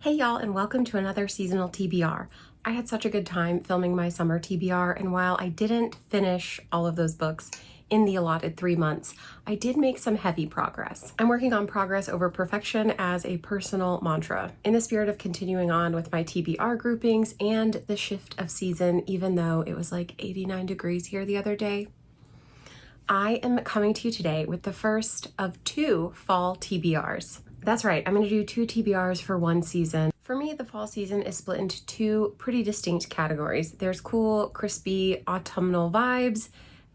Hey y'all, and welcome to another seasonal TBR. I had such a good time filming my summer TBR, and while I didn't finish all of those books in the allotted 3 months, I did make some heavy progress. I'm working on progress over perfection as a personal mantra, in the spirit of continuing on with my TBR groupings and the shift of season, even though it was like 89 degrees here the other day. I am coming to you today with the first of 2 fall TBRs. That's right, I'm gonna do 2 TBRs for one season. For me, the fall season is split into 2 pretty distinct categories. There's cool, crispy, autumnal vibes,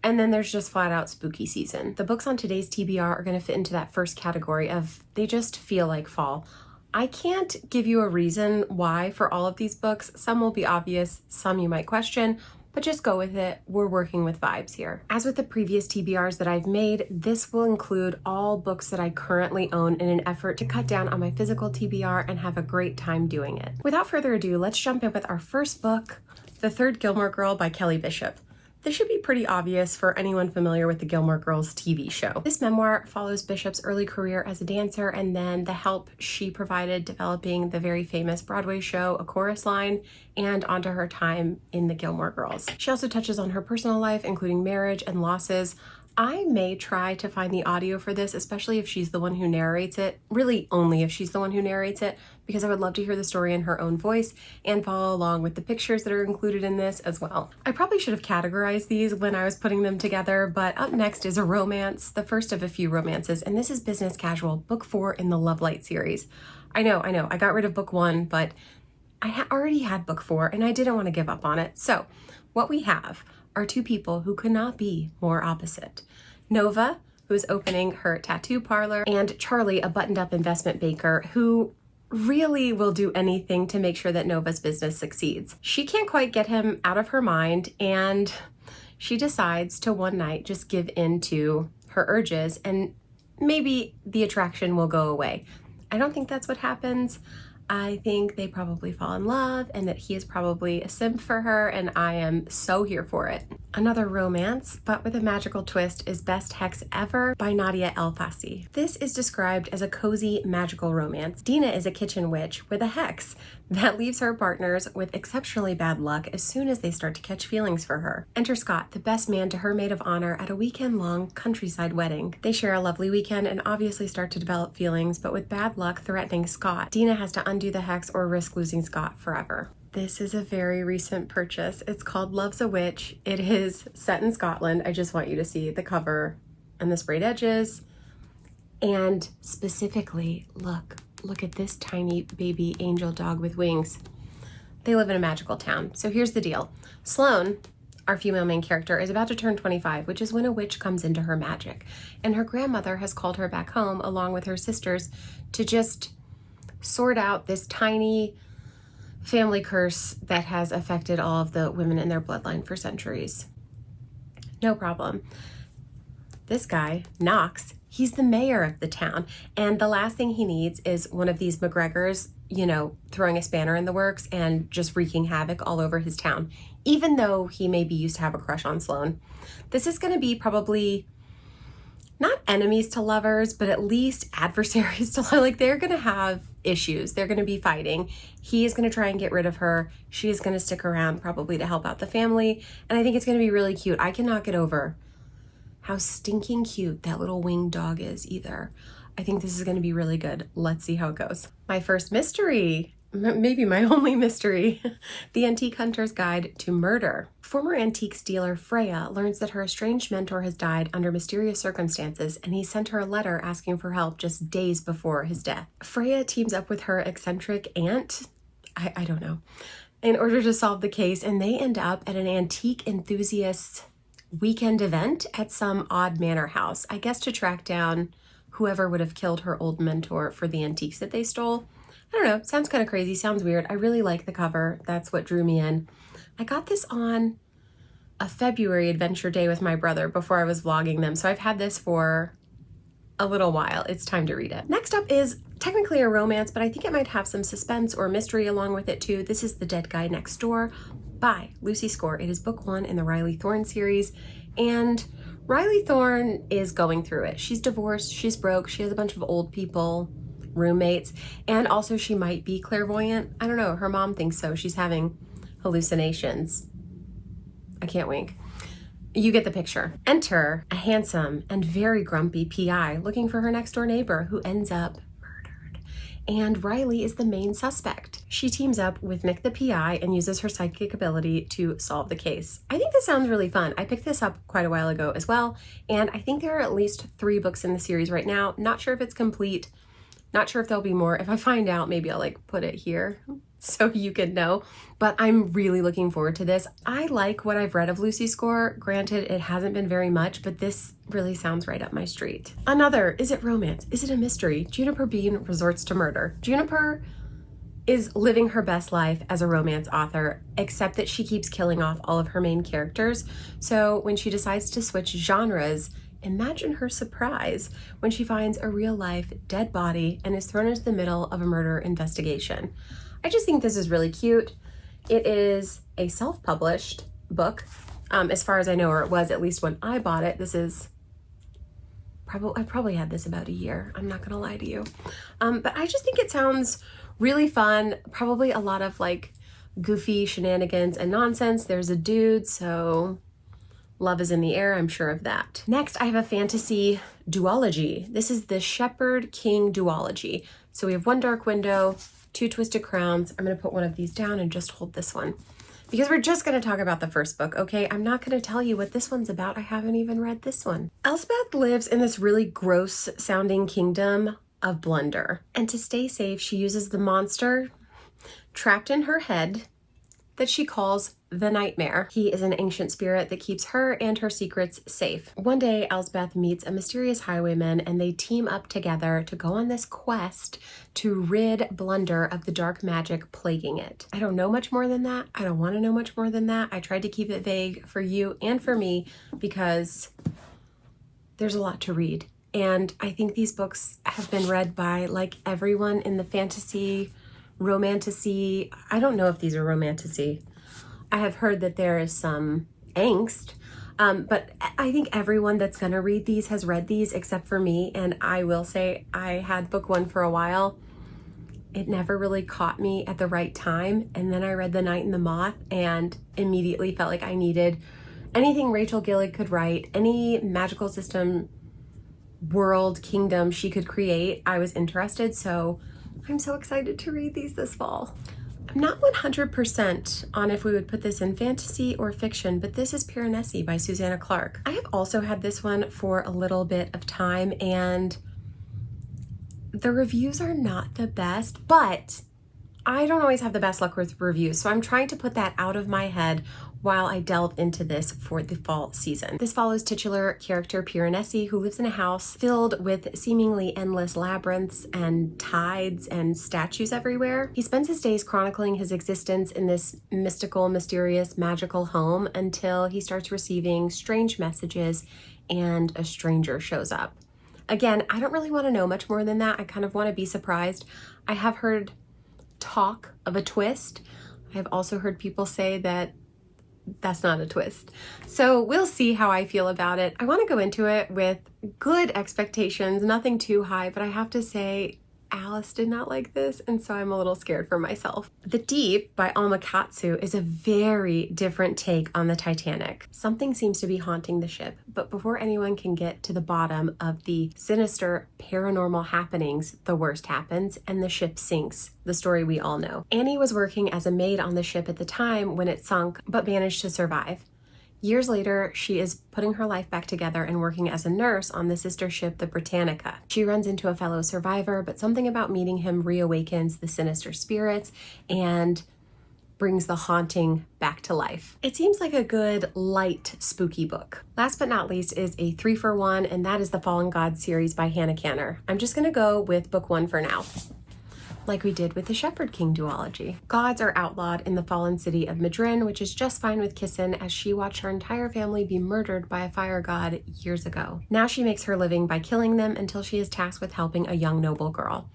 and then there's just flat out spooky season. The books on today's TBR are gonna fit into that first category of they just feel like fall. I can't give you a reason why for all of these books. Some will be obvious, some you might question, but just go with it. We're working with vibes here. As with the previous TBRs that I've made, this will include all books that I currently own in an effort to cut down on my physical TBR and have a great time doing it. Without further ado, let's jump in with our first book, The Third Gilmore Girl by Kelly Bishop. This should be pretty obvious for anyone familiar with the Gilmore Girls TV show. This memoir follows Bishop's early career as a dancer and then the help she provided developing the very famous Broadway show, A Chorus Line, and onto her time in the Gilmore Girls. She also touches on her personal life, including marriage and losses. I may try to find the audio for this, especially if she's the one who narrates it. Really only if she's the one who narrates it, because I would love to hear the story in her own voice and follow along with the pictures that are included in this as well. I probably should have categorized these when I was putting them together, but up next is a romance, the first of a few romances, and this is Business Casual, book 4 in the Love Light series. I know, I got rid of book 1, but I already had book 4 and I didn't want to give up on it. So what we have are 2 people who could not be more opposite. Nova, who is opening her tattoo parlor, and Charlie, a buttoned-up investment banker who really will do anything to make sure that Nova's business succeeds. She can't quite get him out of her mind, and she decides to one night just give in to her urges, and maybe the attraction will go away. I don't think that's what happens. I think they probably fall in love and that he is probably a simp for her, and I am so here for it. Another romance, but with a magical twist, is Best Hex Ever by Nadia El-Fassi. This is described as a cozy magical romance. Dina is a kitchen witch with a hex that leaves her partners with exceptionally bad luck as soon as they start to catch feelings for her. Enter Scott, the best man to her maid of honor at a weekend-long countryside wedding. They share a lovely weekend and obviously start to develop feelings, but with bad luck threatening Scott, Dina has to undo the hex or risk losing Scott forever. This is a very recent purchase. It's called Love's a Witch. It is set in Scotland. I just want you to see the cover and the sprayed edges. And specifically, look at this tiny baby angel dog with wings. They live in a magical town. So here's the deal. Sloane, our female main character, is about to turn 25, which is when a witch comes into her magic. And her grandmother has called her back home along with her sisters to just sort out this tiny family curse that has affected all of the women in their bloodline for centuries. No problem. This guy, Knox, he's the mayor of the town, and the last thing he needs is one of these McGregors, throwing a spanner in the works and just wreaking havoc all over his town, even though he maybe used to have a crush on Sloane. This is going to be probably not enemies to lovers, but at least adversaries to like they're going to have issues. They're going to be fighting. He is going to try and get rid of her. She is going to stick around probably to help out the family. And I think it's going to be really cute. I cannot get over how stinking cute that little winged dog is either. I think this is going to be really good. Let's see how it goes. My first mystery, maybe my only mystery, The Antique Hunter's Guide to Murder. Former antiques dealer Freya learns that her estranged mentor has died under mysterious circumstances, and he sent her a letter asking for help just days before his death. Freya teams up with her eccentric aunt, I don't know, in order to solve the case, and they end up at an antique enthusiast weekend event at some odd manor house, I guess to track down whoever would have killed her old mentor for the antiques that they stole. I don't know, sounds kind of crazy, sounds weird. I really like the cover. That's what drew me in. I got this on a February adventure day with my brother before I was vlogging them, so I've had this for a little while. It's time to read it. Next up is technically a romance, but I think it might have some suspense or mystery along with it too. This is The Dead Guy Next Door by Lucy Score. It is book 1 in the Riley Thorne series, and Riley Thorne is going through it. She's divorced, she's broke, she has a bunch of old people roommates. And also she might be clairvoyant. I don't know. Her mom thinks so. She's having hallucinations. I can't wink. You get the picture. Enter a handsome and very grumpy PI looking for her next door neighbor who ends up murdered. And Riley is the main suspect. She teams up with Nick the PI and uses her psychic ability to solve the case. I think this sounds really fun. I picked this up quite a while ago as well, and I think there are at least 3 books in the series right now. Not sure if it's complete. Not sure if there'll be more. If I find out, maybe I'll like put it here so you can know. But I'm really looking forward to this. I like what I've read of Lucy's score. Granted, it hasn't been very much, but this really sounds right up my street. Another, is it romance? Is it a mystery? Juniper Bean resorts to murder. Juniper is living her best life as a romance author, except that she keeps killing off all of her main characters. So when she decides to switch genres, imagine her surprise when she finds a real-life dead body and is thrown into the middle of a murder investigation. I just think this is really cute. It is a self-published book, as far as I know, or it was at least when I bought it. This is I probably had this about a year. I'm not gonna lie to you. But I just think it sounds really fun. Probably a lot of like goofy shenanigans and nonsense. There's a dude, so love is in the air, I'm sure of that. Next, I have a fantasy duology. This is the Shepherd King duology. So we have one Dark Window, 2 Twisted Crowns. I'm gonna put one of these down and just hold this one, because we're just gonna talk about the first book, okay? I'm not gonna tell you what this one's about. I haven't even read this one. Elspeth lives in this really gross sounding kingdom of Blunder. And to stay safe, she uses the monster trapped in her head that she calls the Nightmare. He is an ancient spirit that keeps her and her secrets safe. One day, Elspeth meets a mysterious highwayman and they team up together to go on this quest to rid Blunder of the dark magic plaguing it. I don't know much more than that. I don't want to know much more than that. I tried to keep it vague for you and for me because there's a lot to read. And I think these books have been read by like everyone in the fantasy, romantasy. I don't know if these are romantasy. I have heard that there is some angst, but I think everyone that's gonna read these has read these except for me. And I will say I had book 1 for a while. It never really caught me at the right time. And then I read The Night and the Moth and immediately felt like I needed anything Rachel Gillig could write, any magical system, world, kingdom she could create. I was interested, so I'm so excited to read these this fall. I'm not 100% on if we would put this in fantasy or fiction, but this is Piranesi by Susanna Clarke. I have also had this one for a little bit of time and the reviews are not the best, but I don't always have the best luck with reviews, so I'm trying to put that out of my head while I delve into this for the fall season. This follows titular character Piranesi, who lives in a house filled with seemingly endless labyrinths and tides and statues everywhere. He spends his days chronicling his existence in this mystical, mysterious, magical home until he starts receiving strange messages and a stranger shows up. Again, I don't really want to know much more than that. I kind of want to be surprised. I have heard talk of a twist. I've also heard people say that that's not a twist. So we'll see how I feel about it. I want to go into it with good expectations, nothing too high, but I have to say Alice did not like this, and so I'm a little scared for myself. The Deep by Alma Katsu is a very different take on the Titanic. Something seems to be haunting the ship, but before anyone can get to the bottom of the sinister paranormal happenings, the worst happens and the ship sinks, the story we all know. Annie was working as a maid on the ship at the time when it sunk, but managed to survive. Years later, she is putting her life back together and working as a nurse on the sister ship, the Britannica. She runs into a fellow survivor, but something about meeting him reawakens the sinister spirits and brings the haunting back to life. It seems like a good, light, spooky book. Last but not least is a 3-for-1, and that is the Fallen Gods series by Hannah Kanner. I'm just gonna go with book 1 for now, like we did with the Shepherd King duology. Gods are outlawed in the fallen city of Madrin, which is just fine with Kissin as she watched her entire family be murdered by a fire god years ago. Now she makes her living by killing them until she is tasked with helping a young noble girl.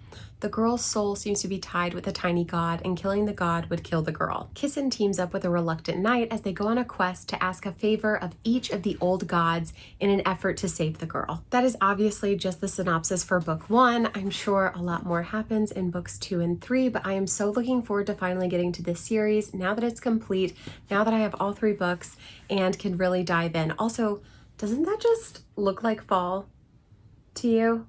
The girl's soul seems to be tied with a tiny god, and killing the god would kill the girl. Kissin teams up with a reluctant knight as they go on a quest to ask a favor of each of the old gods in an effort to save the girl. That is obviously just the synopsis for book 1. I'm sure a lot more happens in books 2 and 3, but I am so looking forward to finally getting to this series now that it's complete, now that I have all 3 books and can really dive in. Also, doesn't that just look like fall to you?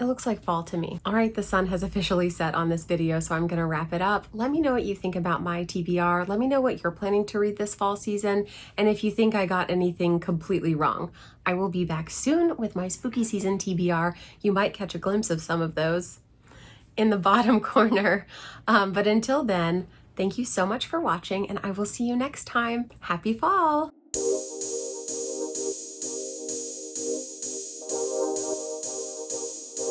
It looks like fall to me. All right, the sun has officially set on this video, so I'm gonna wrap it up. Let me know what you think about my TBR. Let me know what you're planning to read this fall season, and if you think I got anything completely wrong. I will be back soon with my spooky season TBR. You might catch a glimpse of some of those in the bottom corner. But until then, thank you so much for watching, and I will see you next time. Happy fall!